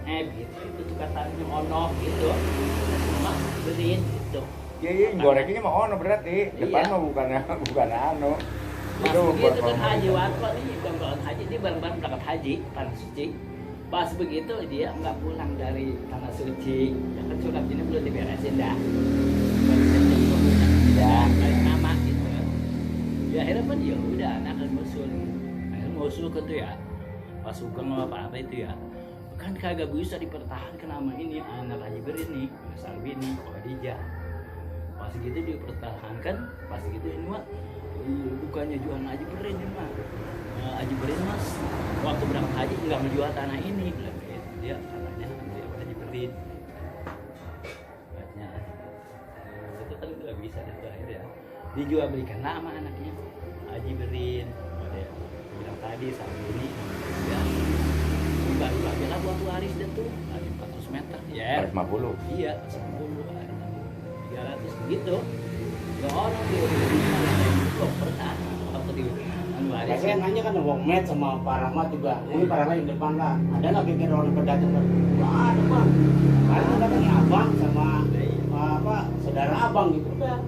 gitu itu tuh katanya ono gitu mak beliin gitu. Iya gorengnya mah ono berarti depan Iya. mah bukan anu. Pas Itu begitu kan buat haji warga nih kawan haji ini bareng-bareng berangkat haji tanah suci. Pas begitu dia nggak pulang dari tanah suci, ya kan surat ini belum diberesin dah. Ya, kayak nama gitu kan. Ya akhirnya kan ya udah anak kan musul. Akhirnya musul ke tuh ya. Pas Sugeng apa itu ya. Kan kagak bisa dipertahankan nama ini anak Haji Berin nih, Salbini, Khadijah. Pas gitu dipertahankan, pas gitu ini mah bukannya jual Haji Berin ini mah. Haji Berin mas waktu berangkat haji nggak menjual tanah ini, dia katanya dia Haji Berin. Katanya itu kan nggak bisa itu akhirnya dijual belikan nama anaknya Haji Berin. Dia bilang tadi sama ini ya bagi lah buat waris dan tuh ada 400 meter ya 450. iya 10 ada 300 gitu ya orang di belum pernah waktu di waris saya nanya kan Bang Met sama Pak Rahmat juga ini Pak Rahmat di depan lah ada nggak bikin orang berdatang nggak ada bang karena katanya abang sama apa saudara abang gitu udah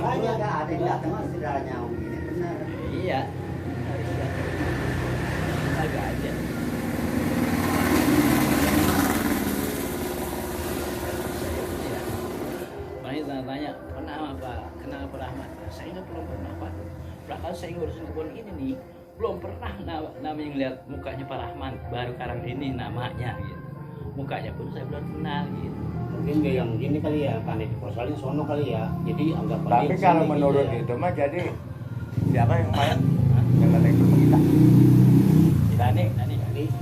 Hanya ada yang datang saudaranya ini benar. iya agak aja banyak tanya kenapa Rahmat saya nggak pernah Pak belakang saya ngurusin kebun ini nih belum pernah namanya ngeliat mukanya Pak Rahman baru sekarang ini namanya gitu mukanya pun saya belum kenal gitu mungkin kayak yang gini kali ya karena di Posalin sono kali ya jadi anggap Tapi kalau menurut itu mah jadi siapa yang main? Yang katanya itu kita. Dani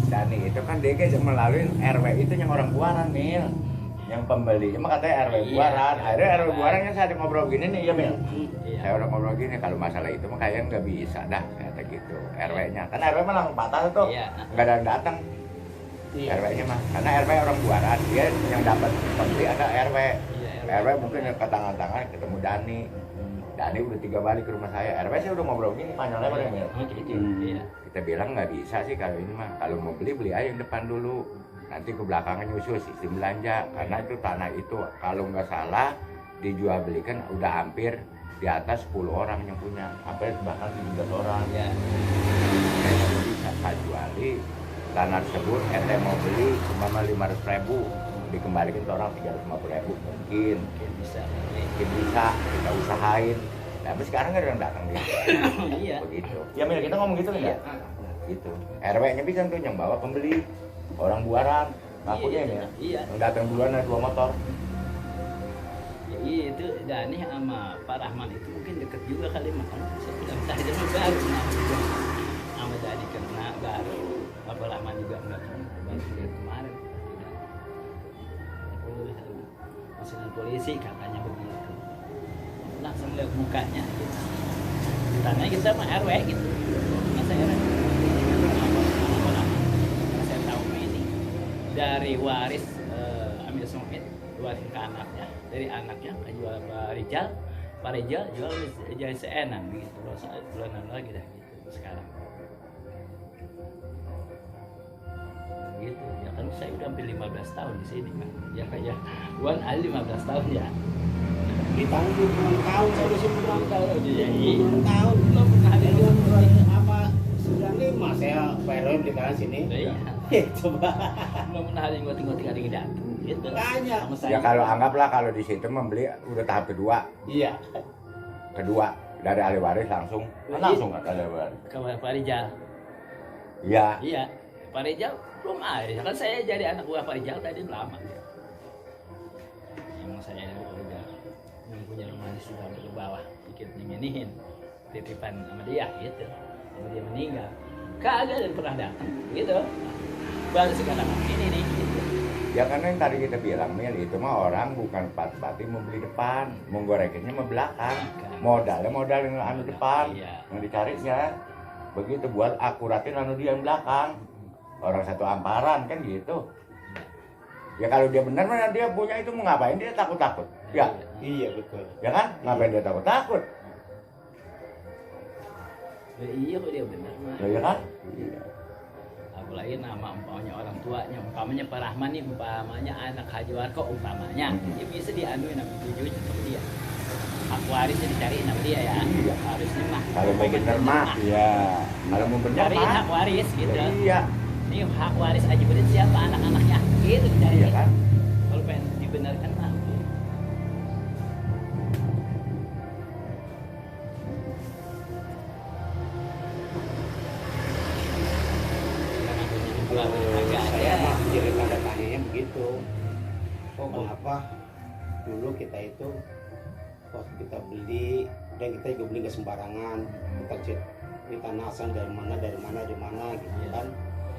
Dani itu kan dia kayak melalui RW itu yang orang Buaran Mil. Yang pembeli cuma katanya RW Iya, Buaran. Akhirnya RW Buaran. Buaran yang saya ngobrol gini nih ya Mil. iya Saya udah ngobrol gini kalau masalah itu mah kayaknya nggak bisa dah kata gitu RW-nya. Karena RW mah langsung patah tuh. Iya. Nggak ada yang datang. iya. RW-nya mah karena RW orang Buaran dia yang dapat pembeli ada RW. Iya, RW mungkin ke tangan-tangan ketemu Dani. Dani udah 3 balik ke rumah saya. RW saya udah ngobrol gini panjang lebar ya Mil. Iya. Kita bilang nggak bisa sih kalau ini mah. Kalau mau beli aja yang depan dulu. Nanti ke belakangnya nyusul sistem belanja. Karena itu tanah itu kalau nggak salah dijual belikan udah hampir di atas 10 orang yang punya. Sampai bahkan 17 orang. Iya. Jadi bisa saya juali tanah tersebut. Ente mau beli cuma 500.000 dikembalikan ke orang 350.000 mungkin. Mungkin bisa. Mungkin bisa kita usahain. Tapi sekarang nggak ada yang datang gitu. Iya. Begitu. Ya Mil kita ngomong gitu Iya. ya. Gitu. RW-nya bisa tuh yang bawa pembeli orang Buaran. Ngakunya ya. Iya. Yang datang duluan ada 2 motor. Ya, iya itu Dani sama Pak Rahman itu mungkin deket juga kali makanya saya bilang saya mah baru kenal juga sama Dani karena baru Pak Rahman juga nggak kenal baru dari kemarin masukin polisi katanya begitu langsung lihat mukanya gitu ditanya kita sama RW gitu karena saya karena saya tahu ini dari waris Amir Somit waris ke anaknya dari anaknya ke jual Pak Rijal jual jadi seenam gitu bulanan lagi dah gitu sekarang gitu ya kan saya udah hampir 15 tahun di sini kan ya kayak Wan Ali 15 tahun ya ditanggung 20 tahun saya udah 10 tahun ya 20 tahun belum pernah ada apa 95 saya Pak RW di tanah sini iya coba belum pernah ada yang ngoting-ngoting ada yang datang gitu Tanya. sama saya Ya kalau anggaplah kalau di situ membeli udah tahap kedua. iya Kedua dari ahli waris langsung. Langsung kan ahli waris. ke Pak Rijal Iya. iya Pak Rijal belum ada kan saya jadi anak buah Pak Rijal tadi lama emang saya udah yang punya rumah di sudah ke bawah dikit nyemenihin titipan sama dia gitu sama dia meninggal kagak dan pernah datang gitu baru sekarang ini nih gitu. Ya karena yang tadi kita bilang Mil itu mah orang bukan pati mau beli depan, mau gorengannya mau belakang. Modalnya modal yang anu depan, Iya. yang dicarinya. Begitu buat akuratin anu dia yang belakang. Orang satu amparan kan gitu. Ya kalau dia benar mana dia punya itu mau ngapain dia takut-takut. Ya, iya betul ya kan? Ngapain dia takut-takut? Iya kok dia benar mah Ya kan? Iya. lain nama umpamanya orang tuanya, umpamanya Pak Rahman nih, umpamanya anak Haji Warko umpamanya, dia bisa dianuin nama tujuh sama dia. Hak warisnya dicariin sama dia ya. Iya. Harusnya mah. Kalau mau bener mah, iya. Kalau mau bener Cariin mah, hak waris gitu. iya. Ini hak waris Haji Badut siapa anak-anaknya? Gitu dicariin. Iya kan? Kalau pengen dibenarkan mah. Saya mah jadi tanda tanyanya begitu. Mengapa dulu kita itu waktu kita beli, dan kita juga beli ke sembarangan, kita cek ini tanah asal dari mana gitu Iya. kan.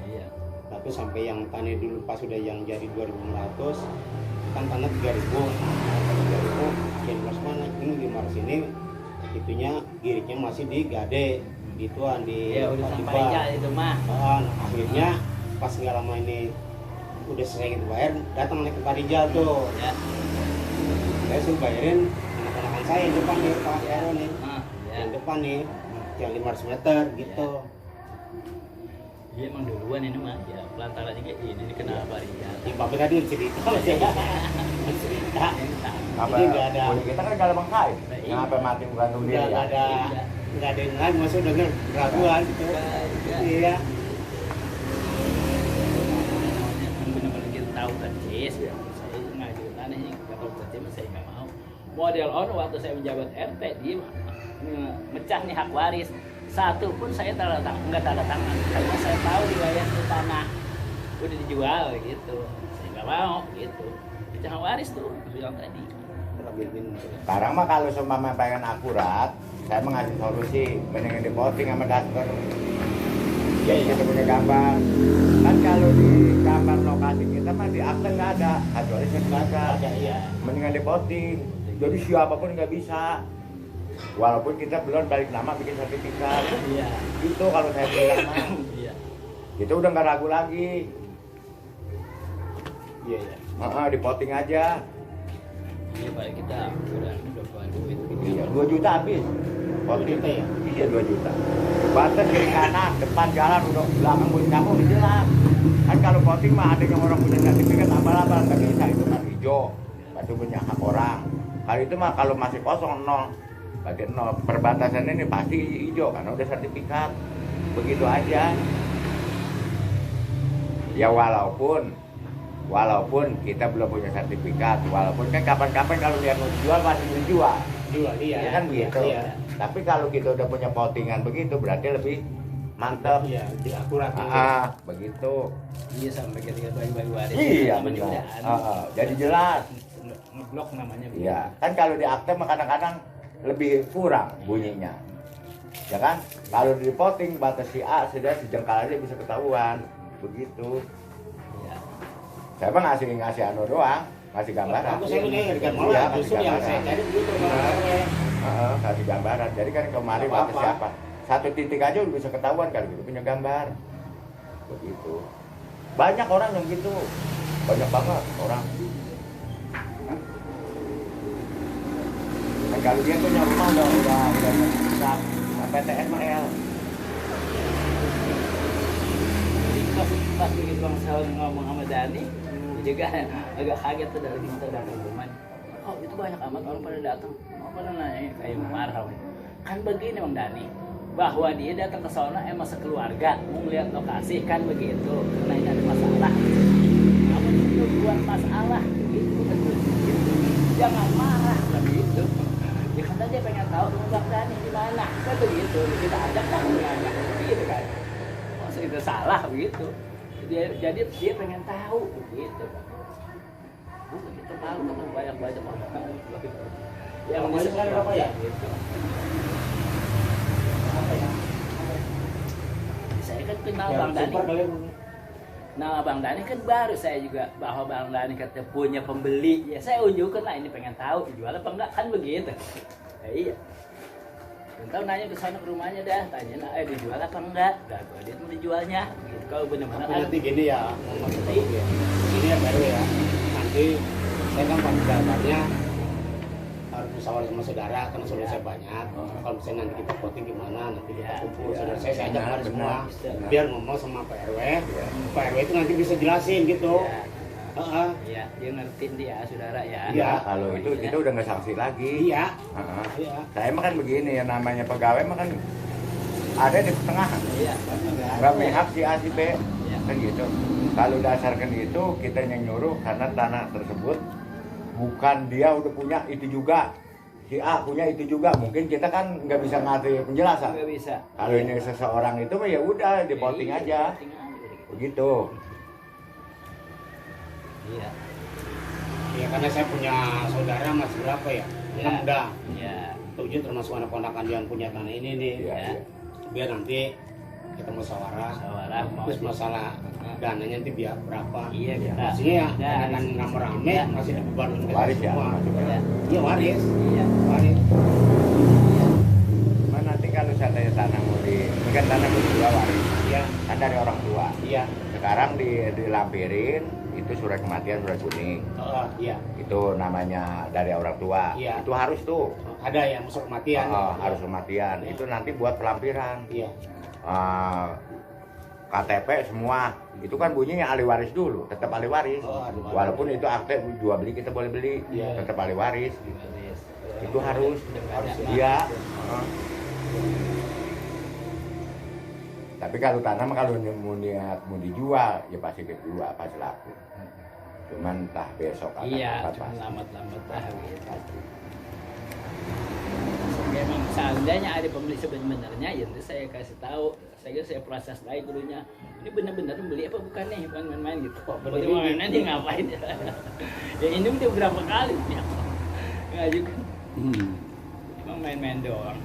Iya. Tapi sampai yang tanah dulu pas sudah yang jadi 2.500 kan tanah 3.000, yang mas mana ini di Mars ini itunya giriknya masih di Gade gituan di Iya udah Patiba. sampai aja itu mah. Nah, akhirnya pas nggak lama ini udah sering itu bayar, datang naik ke Parijal tuh. Ya. Saya suruh bayarin anak-anak saya yang depan nih Pak Ero nih, Nah, ya. yang depan nih, yang 500 meter gitu. Iya emang duluan ini mah ya pelantaran juga ini kenapa ya. Di Bapak tadi cerita, saya cerita. Apa? Jadi nggak ada, Boleh kita kan gak lemah kain. Iya. Ngapa mati gantung diri nggak ya? ada, nggak ada yang lain, maksudnya denger keraguan gitu. Iya. Benar-benar kita tahu persis. Saya ngaju tanah ini kalau persis saya nggak mau. Model orang waktu saya menjabat RT dia mecah nih hak waris. Satu pun saya nggak tanda tangan karena saya tahu di wilayah itu tanah udah dijual gitu. Saya nggak mau gitu. Mecah waris tuh bilang tadi. Sekarang mah kalau seumpama pengen akurat, saya mengasih solusi mendingan diposting sama daster. Jadi kita punya gambar. Kan kalau di gambar lokasi kita mah di akte nggak ada, kecuali nggak ada. Iya. Mendingan diposting. Jadi siapapun nggak bisa. Walaupun kita belum balik nama bikin sertifikat. Iya. Itu kalau saya bilang mah. Iya. Itu udah nggak ragu lagi. Iya, iya. Diposting aja. Iya Pak kita udah keluar duit. Iya, 2 juta habis. 2 juta ya? Iya 2 juta. Batas kiri kanan, depan jalan udah belakang punya kamu udah jelas. Kan kalau voting mah ada yang orang punya sertifikat abal-abal nggak bisa itu kan hijau. Itu punya hak orang. Kalau itu mah kalau masih kosong 0, berarti 0. Perbatasan ini pasti hijau karena udah sertifikat. Begitu aja. Ya walaupun kita belum punya sertifikat, walaupun kan kapan-kapan kalau dia mau jual masih menjual. Jual iya. Ya kan begitu. Iya. Tapi kalau kita udah punya votingan begitu berarti lebih mantap. Iya, lebih akurat. Begitu. Iya sampai ketika bagi-bagi waris. Iya, namanya benar. udah Jadi jelas. ngeblok namanya. Iya, kan kalau di akte mah kadang-kadang lebih kurang bunyinya. Ya kan? Kalau di voting batas si A sudah sejengkal aja bisa ketahuan. Begitu. Iya. Saya mah ngasih anu doang, ngasih gambaran. Aku saya ini Iya, harga malah kasih justru yang saya gambaran. cari begitu Heeh, kasih gambaran. Jadi kan kemarin Apa-apa. batas siapa? 1 titik aja udah bisa ketahuan kalau gitu punya gambar. Begitu. Banyak orang yang gitu. Banyak banget orang. Nah, kalau dia punya rumah udah bisa PTML. Pas begitu Bang Sal ngomong sama Dani, dia juga agak kaget tuh dari kita datang ke rumah. Oh itu banyak amat orang pada datang, pada nanya kayak marah. Kan begini Bang Dani, bahwa dia datang ke sana emang sekeluarga mau melihat lokasi kan begitu, karena ini ada masalah. Kamu itu buat masalah, gitu kan begitu. Jangan marah begitu. Ya kan dia pengen tahu Bang Dani di mana, kan begitu. Kita ajak kan ngajak begitu kan. Masa itu salah begitu. Jadi dia pengen tahu begitu. Bukan kita tahu kan banyak orang begitu. Yang Namanya sekarang apa ya? Gitu. Apa ya? Saya kan kenal Ya, Bang Dani. super kali. Nah Bang Dani kan baru saya juga bahwa Bang Dani kata punya pembeli. Ya saya unjukkan lah ini pengen tahu dijual apa enggak kan begitu. Ya, iya. Tahu nanya ke sana ke rumahnya dah, tanya dijual apa enggak? Dah gua dia mau dijualnya. Gitu. Kalau benar-benar Tapi nanti gini ya, maksudnya ini yang baru ya. Nanti saya kan pas gambarnya harus musyawarah sama saudara karena saudara saya banyak. Kalau misalnya nanti kita voting gimana, nanti kita kumpul saudara saya ajak kemarin semua, biar ngomong sama Pak RW. Pak RW itu nanti bisa jelasin gitu. Iya, dia ngertiin dia, saudara ya. Iya, kalau itu kita udah nggak sanksi lagi. Iya. Iya. Saya mah kan begini ya, namanya pegawai mah kan ada di pertengahan. Iya. Nggak pihak si A si B, kan gitu. Kalau dasarkan itu kita yang nyuruh karena tanah tersebut bukan dia udah punya itu juga. Si A punya itu juga, mungkin kita kan nggak bisa ngasih penjelasan. Nggak bisa. Kalau ini seseorang itu mah ya udah di voting aja, begitu. Iya. Ya karena saya punya saudara masih berapa ya? 6 dah. Iya. 7 termasuk anak ponakan yang punya tanah ini nih. Iya. Biar nanti kita musyawarah. Terus masalah dananya nanti biar berapa? Iya, kita. Maksudnya ya dengan rame-rame masih dibebankan ke Waris ya, semua. maksudnya. Iya waris. Iya. Waris. Nah, nanti kalau seandainya tanah mau ini kan tanah berdua waris, Iya. kan dari orang tua. Iya. Sekarang dilampirin itu surat kematian, surat kuning. Iya. Itu namanya dari orang tua. Iya. Itu harus tuh. Ada yang masuk kematian. Harus kematian. Iya. Itu nanti buat pelampiran. Iya. KTP semua. Itu kan bunyinya ahli waris dulu, tetap ahli waris. Ahli waris. Walaupun itu akte jual beli kita boleh beli, Iya. tetap ahli waris. Gitu. Itu harus. Harus ya. Iya. Tapi kalau tanah mah kalau mau niat mau dijual ya pasti dijual pasti laku. Cuman entah besok atau Iya, apa cuma pasti. lambat-lambat lah gitu. Memang seandainya ada pembeli sebenarnya, ya nanti saya kasih tahu. Saya proses lagi dulunya. Ini benar-benar beli apa bukan nih, bukan main-main gitu. Berarti mainan dia ngapain ya? Ya ini udah berapa kali ya? Nggak juga. Cuma main-main doang.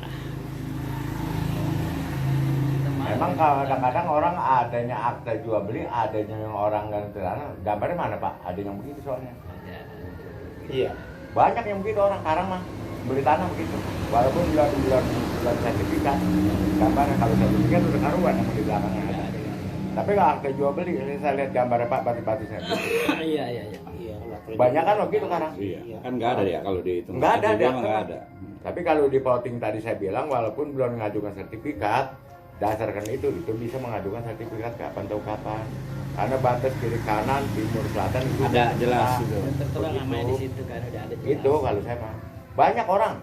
Memang kadang-kadang orang adanya akta jual beli, adanya yang orang dan tanah. Gambarnya mana Pak? Ada yang begitu soalnya. Iya. Banyak yang begitu orang sekarang mah beli tanah begitu. Walaupun bulan sertifikat, gambarnya kalau sertifikat udah karuan yang di belakangnya ada. Tapi kalau akta jual beli, ini saya lihat gambarnya Pak batu-batunya. Iya. Iya. Banyak kan begitu sekarang. Iya, kan nggak ada ya kalau dihitung. Nggak ada, Memang nggak ada. Tapi kalau di voting tadi saya bilang, walaupun belum mengajukan sertifikat, dasarkan itu bisa mengajukan sertifikat kapan tahu kapan. Karena batas kiri kanan, timur selatan itu Ada jelas gitu. itu. Tertera namanya di situ kan udah ada jelas. Itu kalau saya mah. Banyak orang.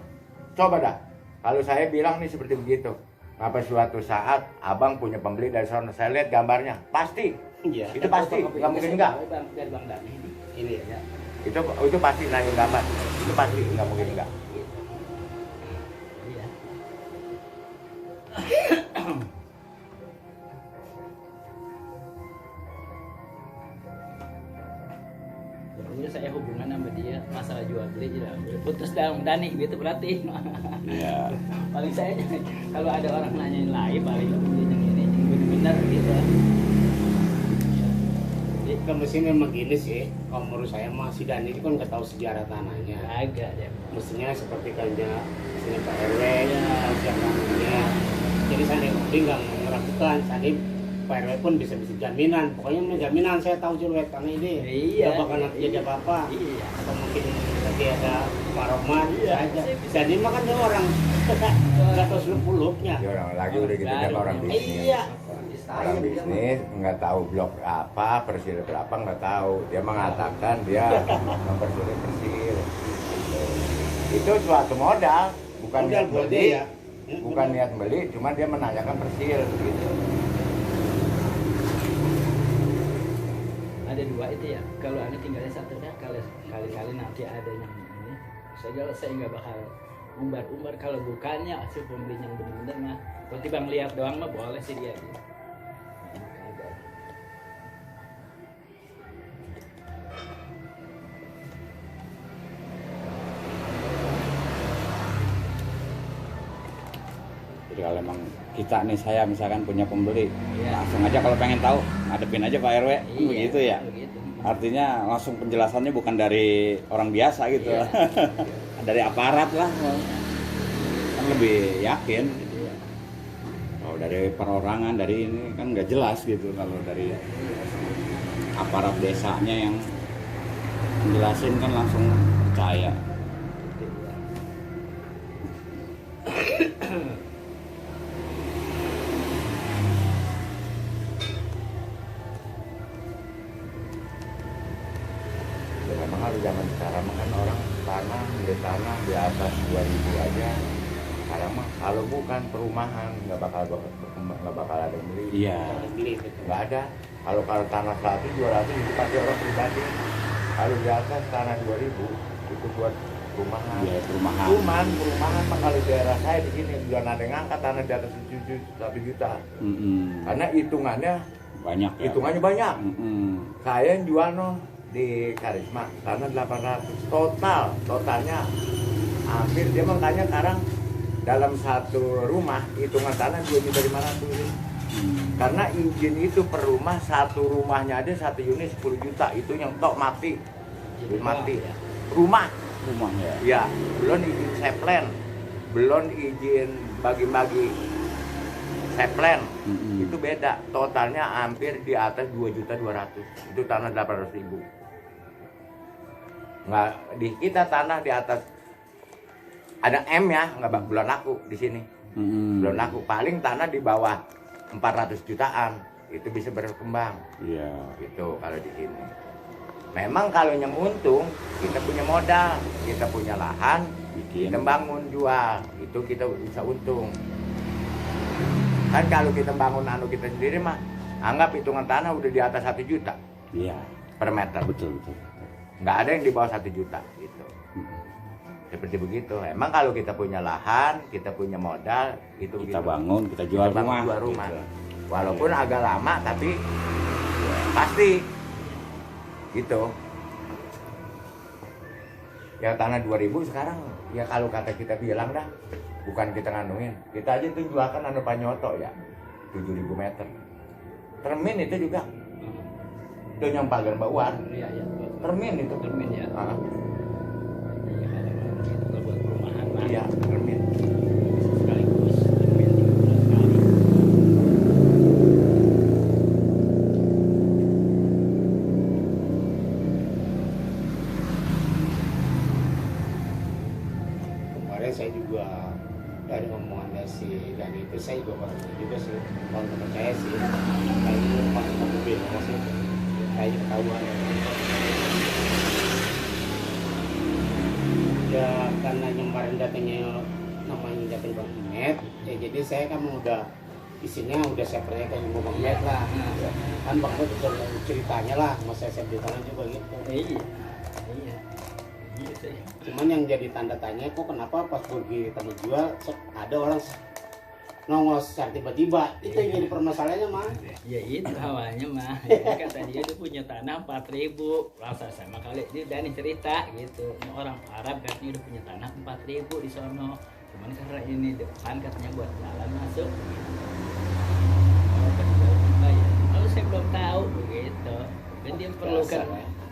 Coba dah. Kalau saya bilang nih seperti begitu. Apa suatu saat abang punya pembeli dari sana, saya lihat gambarnya, pasti. Iya. Itu pasti, nggak mungkin enggak. Dari Bang Dani. Ini ya. Itu pasti naik gambar. Itu pasti nggak mungkin enggak. Iya. Dulunya saya hubungan sama dia masalah jual beli juga putus dah Bang Dani gitu berarti. Iya. Paling saya kalau ada orang nanyain lain paling beli yang ini benar gitu. Kan mesin memang gini sih, kalau menurut saya mah si Dani itu kan nggak tahu sejarah tanahnya. Agak ya. Mestinya seperti kanja mesinnya Pak RW, tahu siapa namanya. Jadi saya nggak meragukan, saya Pak RW pun bisa jaminan. Pokoknya jaminan saya tahu siluet tanah ini. Iya. Nggak bakal nanti jadi apa-apa. Iya. Atau mungkin nanti ada Pak Rohman, Iya, aja. bisa. Jadi mah kan dia orang nggak tahu seluk-beluknya. Dia orang lagi udah gitu kan orang bisnis. Iya. Orang bisnis nggak tahu blok apa, persil berapa nggak tahu. Dia mengatakan dia mempersulit persil. Itu suatu modal, bukan Modal niat buat beli, dia ya. bukan niat beli, cuma dia menanyakan persil gitu. Ada dua itu ya. Kalau anda tinggalnya satu dah, kali-kali nanti ada yang ini. Saya nggak bakal umbar-umbar kalau bukannya si pembeli yang benar-benar mah. Kalau tiba lihat doang mah boleh sih dia. Gitu. Jadi kalau emang kita nih, saya misalkan punya pembeli, Iya. langsung aja kalau pengen tahu ngadepin aja Pak RW, begitu ya. Begitu. Artinya langsung penjelasannya bukan dari orang biasa gitu, Iya. dari aparat lah, kan lebih yakin. Iya. Kalau dari perorangan, dari ini kan nggak jelas gitu. Kalau dari aparat desanya yang menjelasin kan langsung percaya. Ya memang harus zaman sekarang makan orang beli tanah di atas 2.000 aja. Sekarang mah kalau bukan perumahan nggak bakal berkembang, nggak bakal ada yang beli. Iya. Beli itu. Nggak ada. Kalau tanah 100, 200 itu pasti orang pribadi. Kalau di atas tanah 2.000 itu buat perumahan. Iya, perumahan. Cuman perumahan mah kalau di daerah saya di sini belum ada yang ngangkat tanah di atas 1 juta. Karena hitungannya Banyak ya. hitungannya banyak. Mm-mm. Saya yang jual di Karisma tanah 800 totalnya hampir dia makanya sekarang dalam satu rumah hitungan tanah 2.500.000. Karena izin itu per rumah, satu rumahnya aja 1 unit 10 juta, itu yang tok mati rumah Rumahnya. ya, belum izin seplen, belum izin bagi-bagi seplen. Itu beda, totalnya hampir di atas 2.200.000. Itu tanah 800.000. Nggak di kita tanah di atas ada M ya, nggak belum laku di sini. Belum laku, paling tanah di bawah 400 jutaan itu bisa berkembang. Iya. Gitu kalau di sini. Memang kalau yang untung kita punya modal, kita punya lahan, Bikin. kita bangun jual, itu kita bisa untung. Kan kalau kita bangun kita sendiri mah, anggap hitungan tanah udah di atas 1 juta Iya. per meter. Betul. Nggak ada yang di bawah 1 juta gitu. Seperti begitu. Emang kalau kita punya lahan, kita punya modal, itu Kita gitu. bangun, kita jual Kita bangun, rumah. jual rumah. Gitu. Walaupun agak lama tapi pasti gitu. Ya tanah 2.000 sekarang ya kalau kata kita bilang dah, bukan kita ngandungin. Kita aja tuh jualkan Panyoto ya 7.000 meter. Termin itu juga. Itu yang pagar bawah. Iya, iya. Termin itu. Termin ya. Ah, Iya, kadang-kadang gitu kalau buat perumahan mah. iya, termin. Sekaligus termin 3 bulan sekali. Kemarin saya juga dari omongannya si Dani itu saya juga pernah juga sih, kalau nggak percaya sih kayaknya masih mobil masih kayak ketahuan ya, karena kemarin datangnya namanya datang Bang Imet ya, jadi saya kan udah isinya udah saya pernah kayak mau Bang Imet lah kan Bang Imet udah ceritanya lah mas saya beritahu juga gitu. Iya. Iya. Iya saya. Cuman yang jadi tanda tanya kok kenapa pas pergi kita jual ada orang nongol secara tiba-tiba, itu yang jadi permasalahannya mah. Ya itu awalnya mah. Ya, kata dia punya tanah 4.000. Rasa sama kali dia Dani cerita gitu. Orang Arab katanya udah punya tanah 4.000 di sono. Cuman karena ini depan katanya buat jalan masuk. Kalau saya belum tahu begitu. Dan dia perlukan,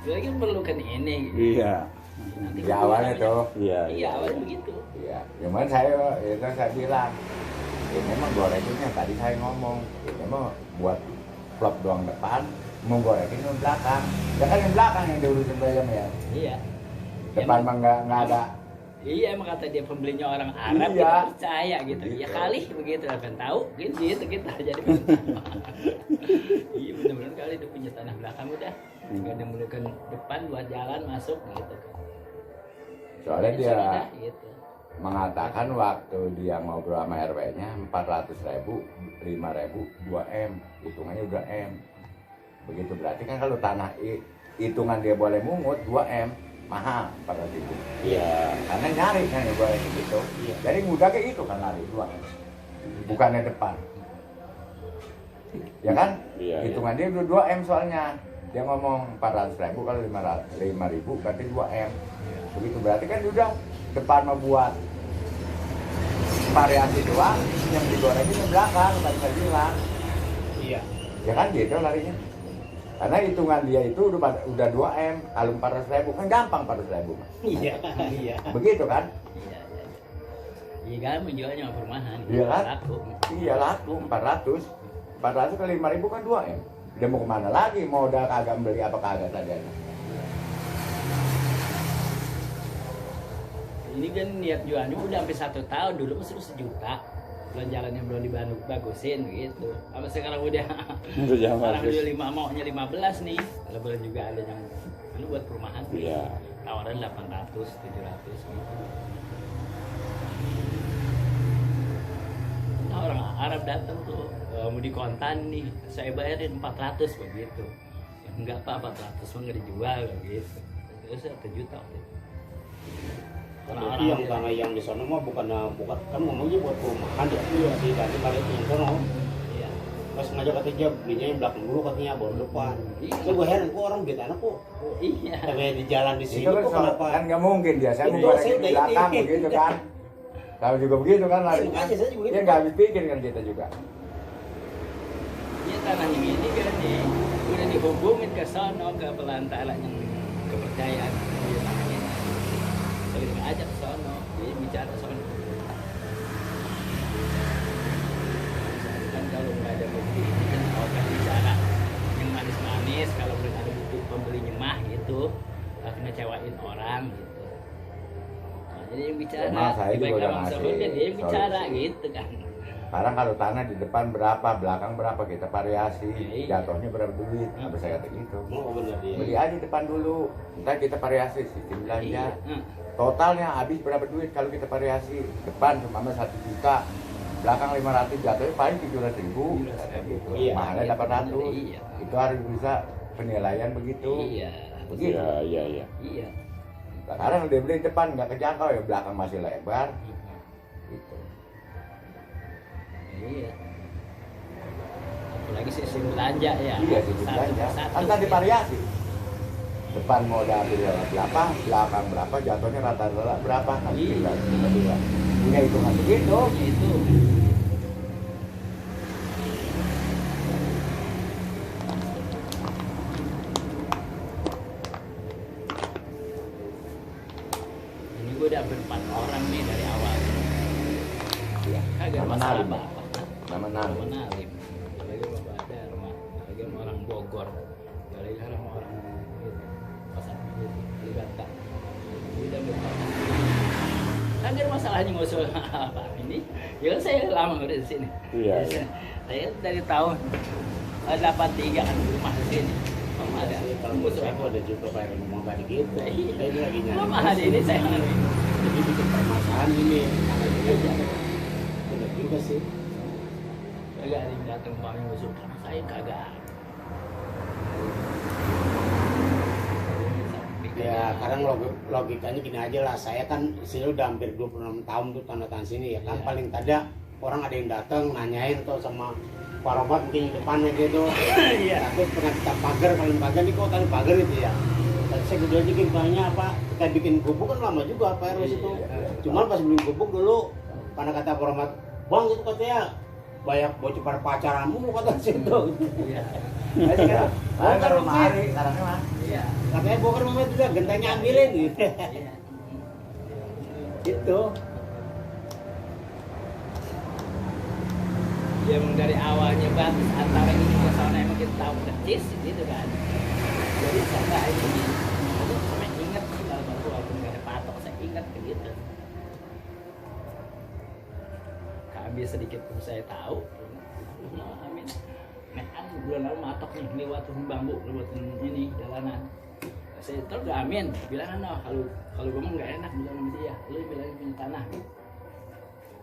dia lagi perlukan ini. Iya. Nanti Di awalnya tuh. Iya. Iya awalnya begitu. Iya, cuman saya bilang ini mah gorengannya tadi saya ngomong ini mah buat vlog doang depan, mau gorengin yang belakang. Ya kan yang belakang yang diurusin saya ya. Iya. Depan mah nggak ada. Iya emang kata dia pembelinya orang Arab, Iya. kita percaya gitu. Gitu. Ya kali begitu kan tahu gitu kita jadi iya benar-benar kali dia punya tanah belakang udah nggak ada memerlukan depan buat jalan masuk gitu kan. Soalnya dia Sudah, gitu. mengatakan waktu dia ngobrol sama RW-nya 400.000, 5.000, 2M, hitungannya udah M. Begitu berarti kan kalau tanah hitungan dia boleh mungut 2M, mahal 400.000. Iya. Karena nyari kan ya boleh gitu. Iya. Jadi mudah kayak itu kan lari 2M. Bukannya depan. Ya kan? Iya, Hitungan dia udah 2M soalnya. Dia ngomong 400.000 kalau 5.000 berarti 2M. Begitu berarti kan udah depan membuat variasi doang, yang digorengin di belakang, tadi saya bilang. Iya. Ya kan gitu larinya. Karena hitungan dia itu udah 2M, kalau 400.000 kan gampang 400.000. Iya. Iya. Begitu kan? Iya, iya. Iya kan menjualnya sama perumahan. Iya kan? Laku. Iya laku 400. 400 kali 5.000 kan 2M. Dia mau kemana lagi? Mau udah kagak beli apa kagak tadi? Ini kan niat jualnya udah sampai 1 tahun, dulu masih 1 juta. jalan yang belum dibagusin gitu. Apa sekarang udah Udah jangan sekarang bagus. udah maunya 15 nih. Lebaran juga ada yang buat perumahan. Iya. Tawaran 800, 700 gitu. Nah, orang Arab datang tuh mau dikontan nih, saya bayarin 400 begitu. Ya, enggak apa 400 mah nggak dijual begitu. Terus 1 juta. Berarti yang tanah yang di sana mah bukan kan ngomongnya buat perumahan ya. Iya sih, tadi balik yang sono. Iya. Pas sengaja katanya belinya yang belakang dulu katanya baru depan. Iya. Saya gue heran kok orang beli tanah kok. Iya. Kayak di jalan di sini Itu kan, kok kenapa? kan nggak mungkin dia, saya Itu mau saya di udah belakang ini. begitu kan. Tahu juga begitu kan lari. makanya saya juga Dia gitu. nggak habis pikir kan kita juga. Iya tanahnya ini kan udah dihubungin ke sono ke pelantaran yang kepercayaan di tanahnya. Saya udah ajak ke sono, dia bicara sono. Kan kalau nggak ada bukti, kan kau kan bicara yang manis-manis. Kalau belum ada bukti pembeli nyemah gitu, ngecewain orang gitu. Nah, jadi yang bicara, Emang saya juga baik udah Abang ngasih Sabun kan dia yang bicara solusi. gitu kan. Sekarang kalau tanah di depan berapa, belakang berapa, kita variasi. Iya. Jatuhnya berapa duit, apa saya kata gitu. Oh benar dia. Beli aja depan dulu, ntar kita variasi sistem belanja. Iya. Totalnya habis berapa duit kalau kita variasi. Depan cuma 1 juta, belakang 500, jatuhnya paling 700.000. Gitu. Iya. Mahalnya 800. Iya. Itu harus bisa penilaian begitu. Iya. Begitu. Iya. Iya. Sekarang udah beli depan nggak kejangkau ya, belakang masih lebar. Gitu. Iya. Apalagi sistem belanja ya. Iya sistem Satu belanja. persatu. Kan tadi variasi. Depan modal berapa, belakang berapa, jatuhnya rata-rata berapa kan Iya. kita juga punya hitungan begitu. Itu. Ini gue udah hampir 4 orang nih dari awal. Iya. Kagak Nama masalah Nalim. apa-apa. Nama Nama Nalim. Nalim. Lagi bapak ada rumah. Lagi sama orang Bogor. Lagi sama orang gitu. Pasar gitu. Kalibata. Udah berapa? Kagak masalahnya ngusul apa ini. Ya kan saya lama udah di sini. Iya, Di iya. sini. Saya dari tahun 83 kan di rumah di sini. Mama ada. Kalau menurut saya tuh ada juga kayak ngomong tadi gitu. Iya. Saya lagi nyari. Mama ada ini saya ngeri. Jadi bikin permasalahan ini. Iya. Benar juga sih. Kagak ada yang datang mami ngusul karena saya kagak. Ya, sekarang logikanya gini aja lah. Saya kan sini udah hampir 26 tahun tuh tanda tangan sini ya kan. Iya. Paling tidak orang ada yang datang nanyain tuh sama Pak Romat mungkin di depannya gitu. Iya. Tapi pernah kita pagar, paling pagar nih kok tadi pagar itu ya. Tadi saya udah bikin banyak apa, kita bikin gubuk kan lama juga Pak RW itu. Cuman pas beli gubuk dulu, karena kata Pak Romat, bang itu katanya banyak bocor pada pacaranmu kata situ. Iya. Jadi kan, Oh, kan rumah hari sekarang mah. Iya. Katanya bokar Mehmet juga gentengnya ambilin gitu. Iya. Gitu. Ya emang dari awalnya batas antara ini ke sana emang kita tahu persis gitu kan. Jadi saya ini sampai ingat sih kalau baru walaupun nggak ada patok saya ingat begitu. Kami sedikit pun saya tahu. Amin. Nah, bulan lalu matok nih lewatin bambu, lewatin ini jalanan. Saya terus gak amin, bilang no, kalau gue mah nggak enak bilang sama dia, lu bilang punya tanah.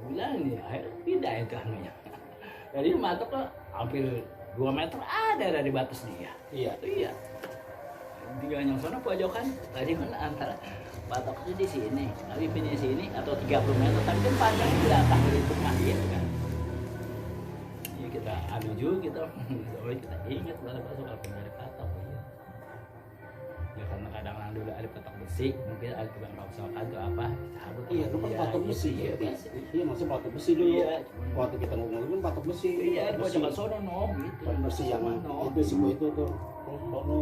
Bilang nih, akhirnya pindah itu anunya. Jadi matok lah hampir 2 meter ada dari batas dia. Iya. Iya. Tinggal yang sana pojokan, tadi mana antara patoknya di sini, tapi pindah di sini atau 30 meter, tapi kan panjang di belakang dari rumah gitu kan. Ya kita ambil juga kita, kita ingat pada pas kalau dari patok. Iya. Ya karena kadang-kadang dulu ada patok besi, mungkin ada tukang rongsokan atau apa, cabut. Iya, itu kan patok besi ya. Iya, maksudnya patok besi dulu. Iya. Waktu kita ngomongin kan patok besi. Iya, di Patok besi. pojokan sono no gitu. Patok besi yang no. itu sih itu tuh. Sono.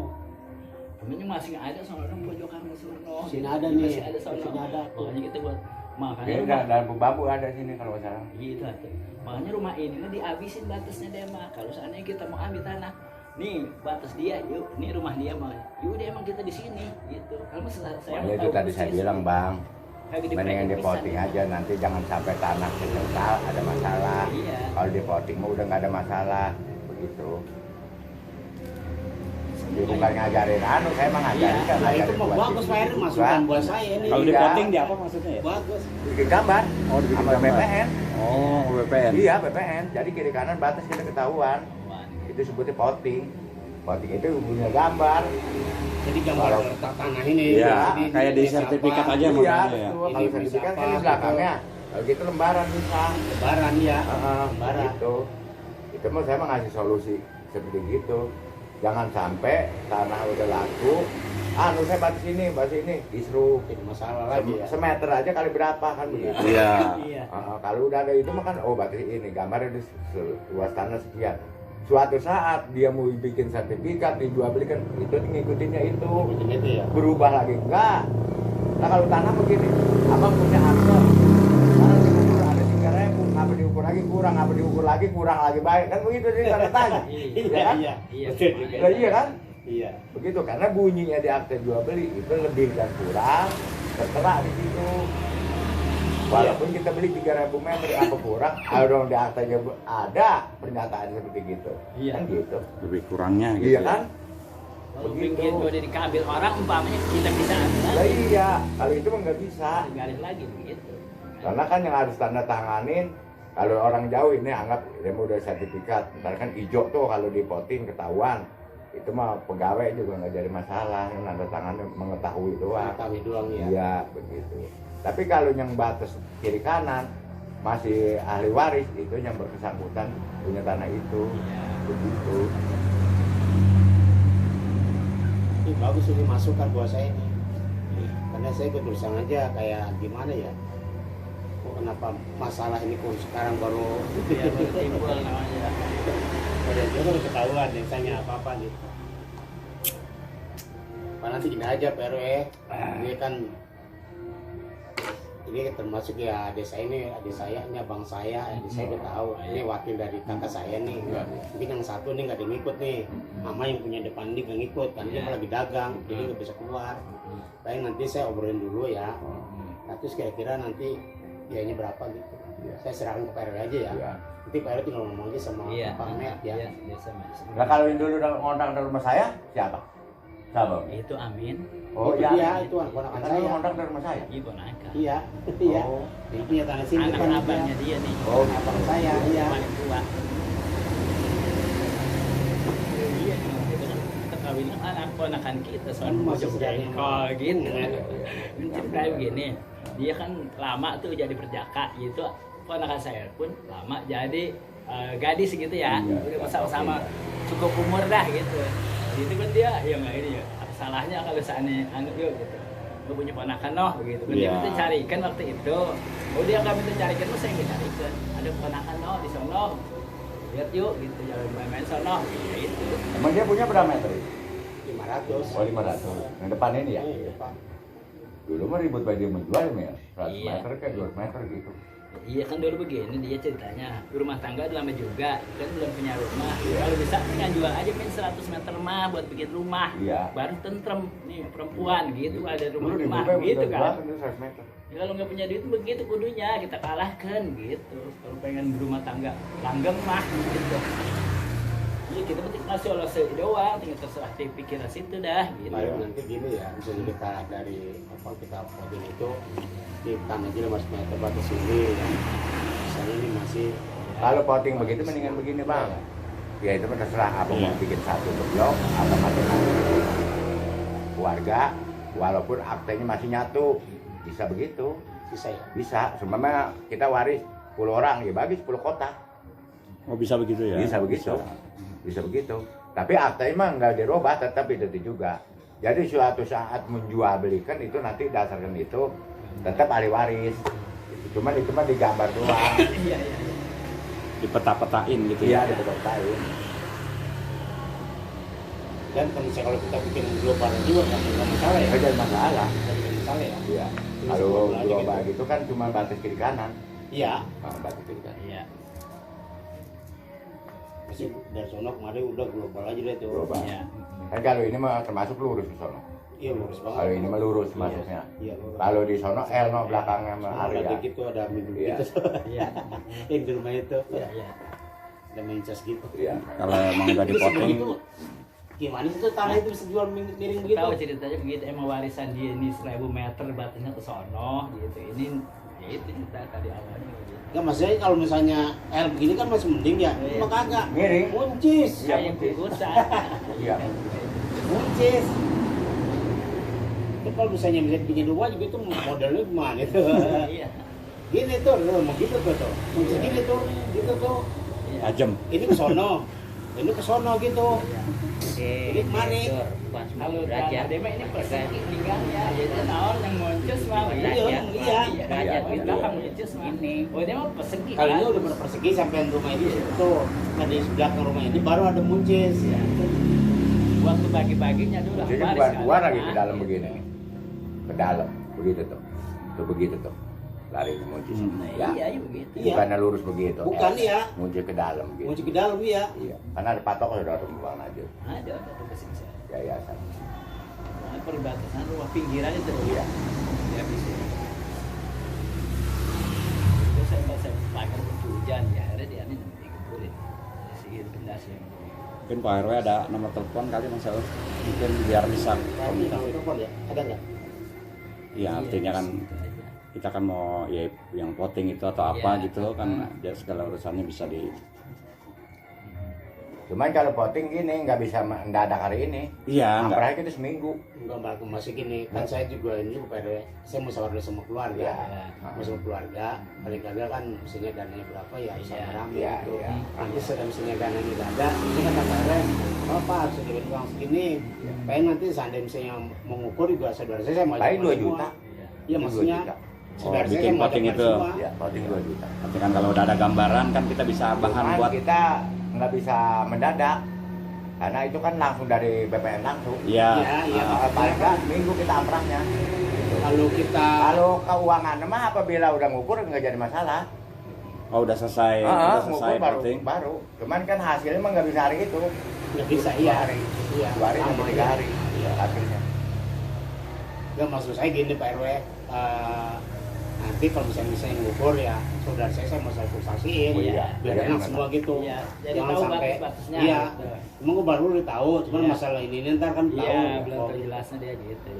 Temennya masih nggak ada sono pojokan sono. Sini ada nih, Masih ada sono. sini ada. Makanya kita buat makanya Beda, rumah dan bambu ada sini kalau nggak salah. gitu tuh. Makanya rumah ini mah dihabisin batasnya dia mah. Kalau seandainya kita mau ambil tanah, nih batas dia, yuk, nih rumah dia mah. Yuk dia emang kita di sini gitu. Kalau saya Makanya itu tadi saya bilang bang, Kagak Mendingan di potting aja, nanti jangan sampai tanah kental ada masalah. Iya. Kalau di potting mah udah nggak ada masalah, begitu. Dia bukan ngajarin saya mah ngajarin kan Nah itu ngajarin mah buat bagus siswa. Pak Eri, masukan buat saya ini. Kalau di Iya. potting di apa maksudnya ya? Bagus. Bikin gambar. Oh, dibikin sama gambar. BPN. Oh, BPN. Iya, BPN. Jadi kiri kanan batas kita ketahuan. Itu sebutnya potting. Potting itu punya gambar. Jadi gambar Kalau- letak tanah ini. Iya, Jadi kayak di ini sertifikat siapa, aja Iya, makanya ya. betul. Ini Kalau bisa sertifikat kan apa, di belakangnya. Kalau gitu lembaran bisa. Lebaran ya. Lembaran. Gitu. Itu mah saya mah ngasih solusi seperti gitu. Jangan sampai tanah udah laku, saya batas ini, disuruh Jadi masalah lagi ya. semeter aja kali berapa kan begitu. Iya. Iya. Kalau udah ada itu mah kan, batas ini gambarnya luas tanah sekian. Suatu saat dia mau bikin sertifikat, dijual belikan, itu ngikutinnya itu. Ikutin itu ya. Berubah lagi enggak. Nah kalau tanah begini, abang punya akte, sekarang diukur ada 3.000, ngapa diukur lagi kurang, ngapa diukur lagi kurang lagi baik, kan begitu dia tanda tanya. Iya, kan? iya. Iya. Betul juga. Nah, iya kan? Iya. Begitu karena bunyinya di akte jual beli itu lebih dan kurang tertera di situ. Walaupun kita beli 3.000 meter apa kurang, ada dong di aktenya ada pernyataan seperti gitu. Iya. Kan gitu. Lebih kurangnya gitu. Iya ya. kan? Kalau Begitu. bikin udah diambil orang umpamanya kita bisa ambil Lah lagi. iya, kalau itu mah nggak bisa. Garis lagi begitu. Karena kan yang harus tanda tanganin, kalau orang jauh ini anggap dia mau udah sertifikat, ntar kan hijau tuh kalau di potting ketahuan, itu mah pegawai juga nggak jadi masalah, yang tanda tangannya mengetahui doang. Kami doang ya. Iya begitu. Tapi kalau yang batas kiri kanan masih ahli waris, itu yang bersangkutan punya tanah itu, begitu. Ini bagus ini masukan buat saya ini. Karena saya ketulisan aja kayak gimana ya. Kok kenapa masalah ini kok sekarang baru Iya, baru timbul namanya. pada juga udah ketahuan yang tanya apa-apa gitu. Pak nanti gini aja Pak RW, ini kan ini termasuk ya adik saya ini abang saya, adik saya udah tahu ini wakil dari kakak saya nih. Mungkin yang satu nih nggak ada yang ngikut nih, mama yang punya depan ini nggak ngikut kan dia lagi dagang, jadi nggak bisa keluar. Paling nanti saya obrolin dulu ya. Nah, terus kira-kira nanti biayanya berapa gitu. Saya serahkan ke Pak RW aja ya. Iya. Nanti Pak RW tinggal ngomong aja sama Iya. Pak Met ya. Iya, biasa Mas. Nah kalau yang dulu ngontrak di rumah saya, siapa? Siapa? Itu Amin. Oh Itu iya, dia, itu anak-anak Kan saya. dulu ngontrak di rumah saya. Ibu Naka. Iya, iya. Oh. Ini punya tanah sini Anak kan abangnya dia nih. Oh, abang saya, iya. Paling tua. Iya, itu kan kita kawin anak ponakan kita soal Kan masih bojong sejarah. jengkol gitu. Iya. Kayak begini, dia kan lama tuh jadi perjaka gitu. Ponakan saya pun lama jadi gadis gitu ya. Udah sama-sama cukup umur dah gitu. Itu kan dia ya nggak ini ya. Apa salahnya kalau seandainya anu yuk gitu. Gue punya ponakan noh begitu. Kan dia Iya. minta carikan waktu itu. Oh dia nggak minta carikan, saya nggak carikan. Ada ponakan noh di sono. Lihat yuk gitu, jalan main-main sono gitu. Emang dia punya berapa meter? 500. Oh 500. Yang depan ini ya? Iya, Pak. Dulu mah ribut bagi dia menjual ya, 100 Iya. meter ke 200 meter gitu. Iya kan dulu begini dia ceritanya, rumah tangga udah lama juga, kan belum punya rumah. Kalau bisa kan jual aja main 100 meter mah buat bikin rumah. Iya. Baru tentrem nih perempuan gitu ada rumah Dulu rumah dibuka gitu udah kan. jual, 100 meter. Ya, kalau nggak punya duit begitu kudunya kita kalahkan gitu. Kalau pengen berumah tangga langgeng mah gitu. Iya kita penting ngasih olahse doang, tinggal terserah di pikiran situ dah gitu. Baru nanti gini ya, misalnya kita dari apa kita potting itu di tanah aja 500 meter batas ini ya. Misalnya ini masih Kalau potting begitu mendingan begini bang. Ya itu mah terserah apa mau bikin satu blok atau masing-masing keluarga, walaupun aktenya masih nyatu bisa begitu, sisa ya. bisa. Sebenarnya kita waris 10 orang ya bagi 10 kotak, Oh bisa begitu ya? bisa begitu, bisa begitu. Tapi aktenya mah nggak dirubah, tetap itu juga. Jadi suatu saat menjual belikan itu nanti dasarkan itu tetap ahli waris. Cuman itu mah digambar doang. Iya iya. Dipeta-petain gitu Iya, ya? dipetain. Dan kalau kita bikin global juga kan nggak masalah ya. Nggak jadi masalah. Nggak masalah ya. Iya. Terus Kalau global aja global gitu. gitu kan cuma batas kiri kanan. Iya. Batas kiri kanan. Iya. Masih dari sono kemarin udah global aja deh tuh. Global. Iya. Kan kalau ini mah termasuk lurus ke sono. Iya lurus banget. Kalau ini mah lurus masuknya. Iya lurus. Kalau di sono L no belakangnya sama area. Ada gitu ada minggu Iya. gitu. Iya. Yang di rumah itu. Iya, iya. Ada mencas gitu. Iya. Kalau emang udah Itu dipotong, sebegitu, gimana sih tuh tanah itu bisa jual miring begitu? Tahu ceritanya begitu, emang warisan dia ini 1000 meter batasnya ke sono gitu. Ini ya itu cerita tadi awalnya gitu. Enggak maksudnya kalau misalnya L begini kan masih mending ya. Iya. Cuma kagak. Miring. Muncis. Iya, Kayak mungkin. kukusan. Iya. Muncis. Itu kalau misalnya bisa bikin rumah juga itu modelnya gimana itu? Iya. Gini tuh, rumah gitu tuh. Muncis gini tuh, gitu tuh. Iya. tajam. Ini ke sono. Ini ke sono gitu. Oke, Mari. Kalau derajat mah ini persegi tinggalnya, jadi naon yang muncul mah Iya, iya. derajat Di gitu. belakang muncul mah. Ini. Oh, dia mah persegi. Kalau ini kan? udah bener persegi sampai rumah ini tuh. Nah di belakang rumah ini baru ada muncis. Iya. Waktu bagi-baginya dulu Jadi waris bukan kan. keluar lagi ke Nah, dalam begini. Ke dalam. Begitu tuh. Tuh begitu tuh. Lari ke muncis. Nah, Ya. iya, iya begitu. Iya. Bukannya lurus begitu. Bukan, iya. Muncis ke dalam gitu. Muncis ke dalam ya. Iya. Karena ada patok sudah rumah aja. Ada tuh kesini. Yayasan. Nah, perbatasan rumah pinggiran itu. Iya. Ya bisa. Terus saya pas pakai hujan ya, ada dia ini dikumpulin. Sihir pendas yang Mungkin Pak RW ada nomor telepon kali Mas El. Mungkin biar bisa Ini tahu telepon ya? Ada nggak? Iya, artinya kan kita kan mau ya yang voting itu atau apa Iya. gitu kan dia segala urusannya bisa di Cuman kalau voting gini nggak bisa mendadak hari ini. iya enggak Amprah itu seminggu. Enggak Mbak, masih gini. Kan saya juga ini bukan saya mau sahur sama keluarga. Iya. Mau sama keluarga. Paling-paling kan mestinya dananya berapa ya bisa Iya. rame Iya, gitu. iya. Nanti sudah mestinya dananya nggak ada. Ini kan kata saya, Bapak harus diberi uang segini. Pengen nanti seandainya misalnya mengukur juga saudara saya mau Paling 2 semua. juta. Iya maksudnya. Saudara saya bikin mau voting ajak itu. semua. Ya, voting 2 juta. tapi kan kalau udah ada gambaran kan kita bisa bahan Cuman buat kita nggak bisa mendadak. Karena itu kan langsung dari BPN langsung. iya Iya, iya. Paling nggak seminggu kita amprahnya. Kalau kita Kalau keuangan mah apabila udah ngukur nggak jadi masalah. oh udah selesai udah selesai ngukur baru, voting baru. Cuman kan hasilnya mah nggak bisa hari itu. nggak bisa, 2 iya. hari. Iya. 2 hari Sama, sampai 3 iya. hari. Akhirnya. Nggak, maksud saya gini Pak RW, nanti kalau misalnya ngukur ya saudara saya mau saya saksiin, Oh, iya. biar Iya, enak benar. semua gitu. Iya, jadi Jangan tahu sampai batas-batasnya. iya. Gitu. Emang gue baru tahu, cuman Iya. masalah ini ntar kan tahu. Iya, belum Oh, terjelasnya dia gitu.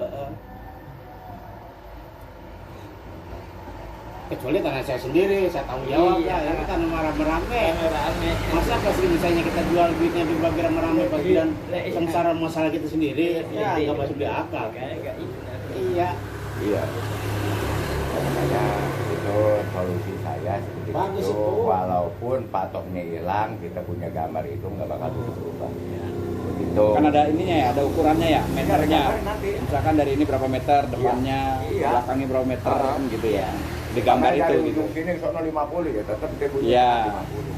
kecuali tanah saya sendiri, saya tanggung jawab Iya. ya, ini tanah merame-rame. Rame. Masa pas misalnya kita jual duitnya dibagi rame-rame bagian Iya. sengsara masalah kita sendiri, ya nggak masuk di akal. Kayak enggak Iya. Iya. Makanya itu solusi saya seperti Bagus itu. itu. Walaupun patoknya hilang, kita punya gambar itu nggak bakal berubah. Begitu. kan ada ininya ya ada ukurannya ya meternya gambar nanti. misalkan dari ini berapa meter depannya Iya. belakangnya berapa meter Ah. kan gitu ya di gambar Makanya itu dari gitu ujung sini sono 50 ya, tetap dia punya Iya. 50.